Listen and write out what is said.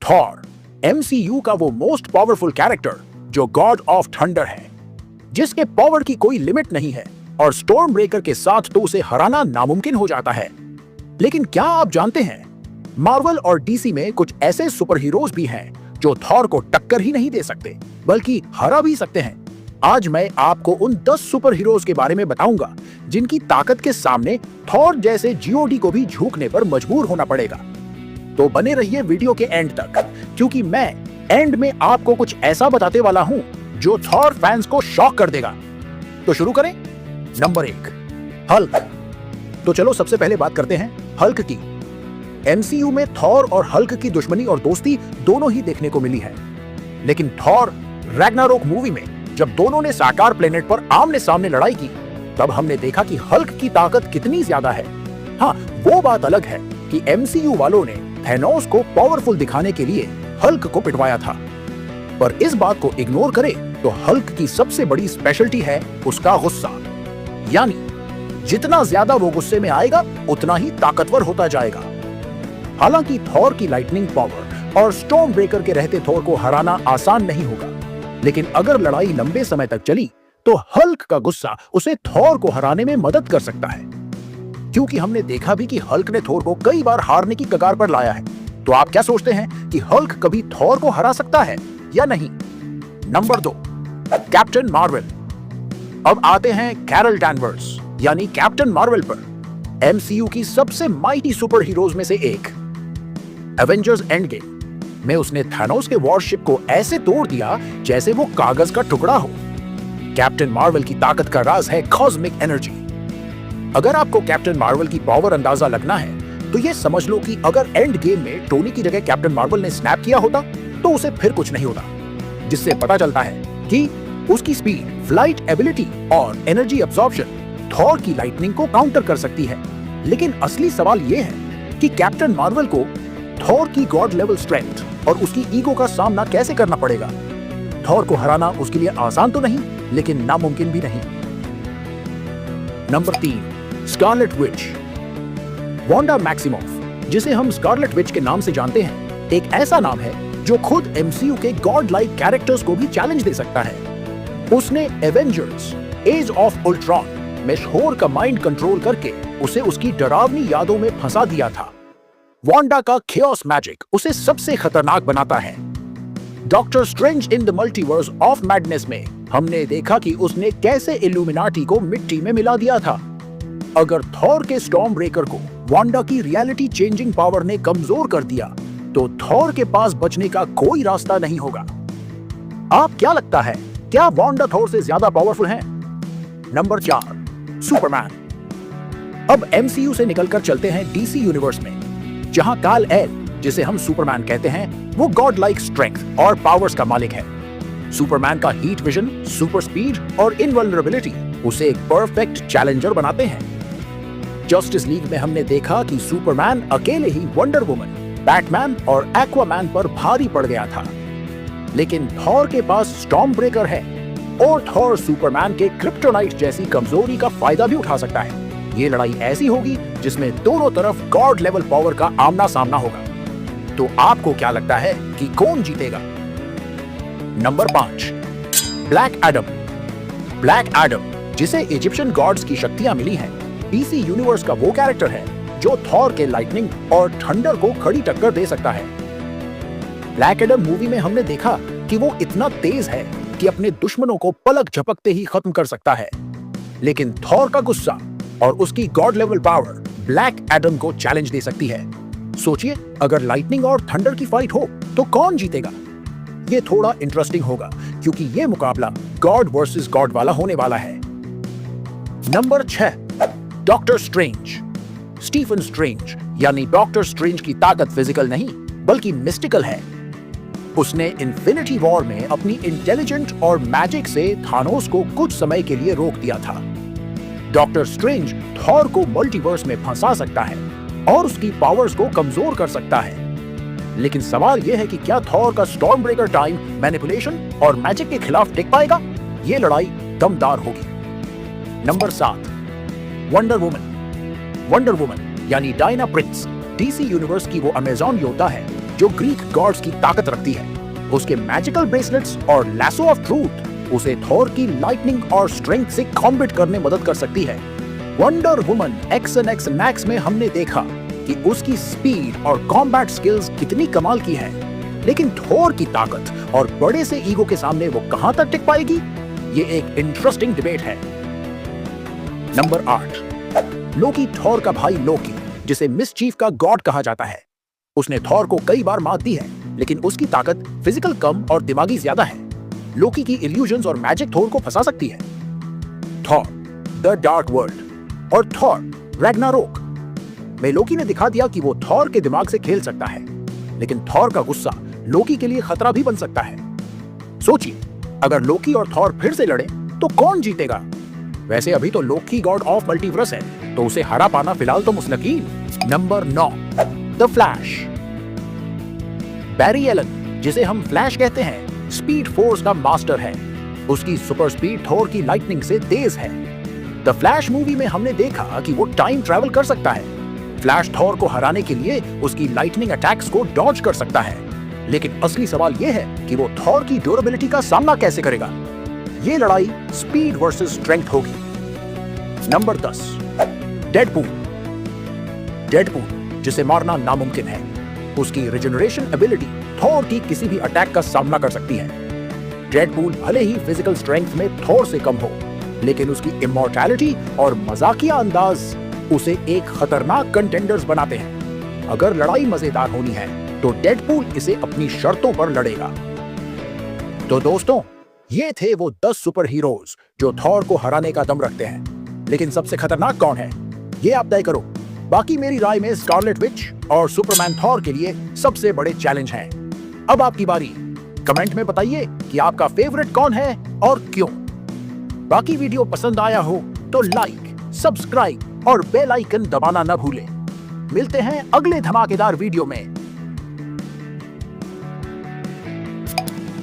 Thor MCU का वो most powerful character जो गॉड ऑफ थंडर है, जिसके पावर की कोई लिमिट नहीं है और स्टॉर्म ब्रेकर के साथ तो उसे हराना नामुमकिन हो जाता है। लेकिन क्या आप जानते हैं, मार्वल और डीसी में कुछ ऐसे सुपर हीरोज भी हैं जो थॉर को टक्कर ही नहीं दे सकते बल्कि हरा भी सकते हैं। आज मैं आपको उन 10 सुपर हीरोज के बारे में बताऊंगा जिनकी ताकत के सामने थॉर जैसे जीओडी को भी झुकने पर मजबूर होना पड़ेगा। तो बने रहिए वीडियो के एंड तक, क्योंकि मैं एंड में आपको कुछ ऐसा बताने वाला हूं जो थॉर फैंस को शॉक कर देगा। तो शुरू करें। Number 1, Hulk. तो चलो सबसे पहले बात करते हैं हल्क की। एमसीयू में थॉर और हल्क की दुश्मनी और दोस्ती दोनों ही देखने को मिली है, लेकिन थॉर रैग्नारोक मूवी में जब दोनों ने साकार प्लेनेट पर आमने सामने लड़ाई की, तब हमने देखा कि हल्क की ताकत कितनी ज्यादा है। हाँ, वो बात अलग है कि एमसीयू वालों ने थैनोस को पावरफुल दिखाने के लिए हल्क को पिटवाया था, पर इस बात को इग्नोर करें तो हल्क की सबसे बड़ी स्पेशलिटी है उसका गुस्सा। यानी जितना ज्यादा वो गुस्से में आएगा उतना ही ताकतवर होता जाएगा। हालांकि थॉर की लाइटनिंग पावर और स्टॉर्म ब्रेकर के रहते थॉर को हराना आसान नहीं होगा, लेकिन अगर लड़ाई लंबे समय तक चली तो हल्क का गुस्सा उसे थॉर को हराने में मदद कर सकता है, क्योंकि हमने देखा भी कि हल्क ने थॉर को कई बार हारने की कगार पर लाया है। तो आप क्या सोचते हैं कि हल्क कभी थॉर को हरा सकता है या नहीं? Number 2, captain Marvel. अब आते हैं कैरल डैनवर्स यानी कैप्टन मार्वल पर, एमसीयू की सबसे माइटी सुपर हीरोज में से एक। एवेंजर्स एंड गेम में उसने थानोस के वॉरशिप को ऐसे तोड़ दिया जैसे वो कागज का टुकड़ा हो। कैप्टन मार्वल की ताकत का राज है कॉस्मिक एनर्जी। अगर आपको कैप्टन मार्वल की पावर अंदाजा लगना है तो ये समझ लो कि अगर एंड गेम में टोनी की जगह कैप्टन मार्वल ने स्नैप किया होता तो उसे फिर कुछ नहीं होता, जिससे पता चलता है कि उसकी स्पीड, फ्लाइट एबिलिटी और एनर्जी अब्सॉर्प्शन थॉर की लाइटनिंग को काउंटर कर सकती है। लेकिन असली सवाल यह है कि कैप्टन मार्वल को थॉर की गॉड लेवल स्ट्रेंथ और उसकी ईगो का सामना कैसे करना पड़ेगा। थॉर को हराना उसके लिए आसान तो नहीं, लेकिन नामुमकिन भी नहीं। Number 3, Scarlet Witch. Wanda Maximoff, जिसे हम स्कारलेट विच के नाम से जानते हैं, एक ऐसा नाम है जो खुद एमसीयू के गॉड लाइक कैरेक्टर्स को भी चैलेंज दे सकता है। उसने एवेंजर्स एज ऑफ उल्ट्रॉन में शोर का माइंड कंट्रोल करके उसे उसकी डरावनी यादों में फंसा दिया था। वांडा का केओस मैजिक उसे सबसे खतरनाक बनाता है। Doctor strange in the multiverse of madness में हमने देखा कि उसने कैसे इल्यूमिनाटी को मिट्टी में मिला दिया था। अगर थॉर के स्टॉर्म ब्रेकर को वांडा की रियलिटी चेंजिंग पावर ने कमजोर कर दिया तो थॉर के पास बचने का कोई रास्ता नहीं होगा। आप क्या लगता है, क्या वांडा थॉर से ज्यादा पावरफुल है? Number 4, Superman. अब एमसीयू से निकलकर चलते हैं डीसी यूनिवर्स में, जहां काल एल, जिसे हम सुपरमैन कहते हैं, वो गॉड लाइक स्ट्रेंथ और पावर्स का मालिक है। सुपरमैन का हीट विजन, सुपर स्पीड और इनवल्नरेबिलिटी उसे एक परफेक्ट चैलेंजर बनाते हैं। जस्टिस लीग में हमने देखा कि सुपरमैन अकेले ही वंडर वुमन, बैटमैन और एक्वामैन पर भारी पड़ गया था, लेकिन थॉर के पास स्टॉर्म ब्रेकर है और थॉर सुपरमैन के क्रिप्टोनाइट जैसी कमजोरी का फायदा भी उठा सकता है। ये लड़ाई ऐसी होगी जिसमें दोनों तरफ गॉड लेवल पावर का आमना सामना होगा। तो आपको क्या लगता है कि कौन जीतेगा? Number 5, black Adam. Black Adam, जिसे इजिप्शियन गॉड्स की शक्तियां मिली हैं, डीसी यूनिवर्स का वो कैरेक्टर है जो थॉर के लाइटनिंग और थंडर को खड़ी टक्कर दे सकता है। ब्लैक एडम मूवी में हमने देखा कि वो इतना तेज है कि अपने दुश्मनों को पलक झपकते ही खत्म कर सकता है, लेकिन थॉर का गुस्सा और उसकी God level power black Adam को चैलेंज दे सकती है। सोचिए, अगर लाइटनिंग और थंडर की फाइट हो तो कौन जीतेगा? ये थोड़ा इंटरेस्टिंग होगा क्योंकि ये मुकाबला गॉड वर्सेस गॉड वाला होने वाला है। Number 6, Doctor Strange. Stephen Strange यानी डॉक्टर स्ट्रेंज की ताकत फिजिकल नहीं बल्कि मिस्टिकल है। उसने इन्फिनिटी वॉर में अपनी इंटेलिजेंट और मैजिक से थानोस को कुछ समय के लिए रोक दिया था। डॉक्टर स्ट्रेंज थॉर को मल्टीवर्स में फंसा सकता है और उसकी पावर्स को कमजोर कर सकता है। लेकिन सवाल यह है कि क्या थॉर का स्टॉर्म ब्रेकर टाइम, मैनिपुलेशन और मैजिक के खिलाफ टिक पाएगा? ये लड़ाई दमदार होगी। Number 7, wonder woman. Wonder woman यानी डायना प्रिंस डीसी यूनिवर्स की वो अमेजॉन योद्धा है जो ग्रीक गॉड्स की ताकत रखती है। उसके मैजिकल ब्रेसलेट्स और लैसो ऑफ ट्रूथ उसे थॉर की लाइटनिंग और स्ट्रेंथ से कॉम्बैट करने मदद कर सकती है। वंडर वुमन एक्स मैक्स में हमने देखा कि उसकी स्पीड और कॉम्बैट स्किल्स कितनी कमाल की है, लेकिन थॉर की ताकत और बड़े से ईगो के सामने वो कहां तक टिक पाएगी, ये एक इंटरेस्टिंग डिबेट है। नंबर 8, लोकी थॉर का भाई लोकी, जिसे मिसचीफ का गॉड कहा जाता है। उसने थॉर को कई बार मात दी है, लेकिन उसकी ताकत फिजिकल कम और दिमागी ज्यादा है। लोकी की इल्यूजन्स और मैजिक थॉर को फंसा सकती है। थॉर द डार्क वर्ल्ड और थॉर रैग्नारोक में लोकी ने दिखा दिया कि वो थॉर के दिमाग से खेल सकता है, लेकिन थॉर का गुस्सा लोकी के लिए खतरा भी बन सकता है। सोचिए, अगर लोकी और थॉर फिर से लड़े तो कौन जीतेगा? वैसे अभी तो लोकी गॉड ऑफ मल्टीवर्स है, तो उसे हरा पाना फिलहाल तो मुश्किल। Number 9, the Flash. Barry Allen, जिसे हम फ्लैश कहते हैं, स्पीड फोर्स का मास्टर है। उसकी सुपर स्पीड थॉर की लाइटनिंग से तेज है। द फ्लैश मूवी में हमने देखा कि वो टाइम ट्रैवल कर सकता है। फ्लैश थॉर को हराने के लिए उसकी लाइटनिंग अटैक्स को डॉज कर सकता है, लेकिन असली सवाल यह है कि वो थॉर की ड्यूरेबिलिटी का सामना कैसे करेगा। ये लड़ाई स्पीड वर्सेस स्ट्रेंथ होगी। Number 10, Deadpool. डेडपूल, जिसे मारना नामुमकिन है। उसकी रिजनरेशन एबिलिटी थॉर की किसी भी अटैक का सामना कर सकती है। डेडपूल भले ही फिजिकल स्ट्रेंथ में थॉर से कम हो, लेकिन उसकी इमॉर्टैलिटी और मजाकिया अंदाज उसे एक खतरनाक कंटेंडर्स बनाते हैं। अगर लड़ाई मजेदार होनी है तो डेडपूल इसे अपनी शर्तों पर लड़ेगा। तो दोस्तों, ये थे वो 10 सुपर हीरोज जो थॉर को हराने का दम रखते हैं, लेकिन सबसे खतरनाक कौन है ये आप तय करो। बाकी मेरी राय में स्कारलेट विच और सुपरमैन थॉर के लिए सबसे बड़े चैलेंज हैं। अब आपकी बारी, कमेंट में बताइए कि आपका फेवरेट कौन है और क्यों। बाकी वीडियो पसंद आया हो तो लाइक, सब्सक्राइब और बेल आइकन दबाना न भूलें। मिलते हैं अगले धमाकेदार वीडियो में।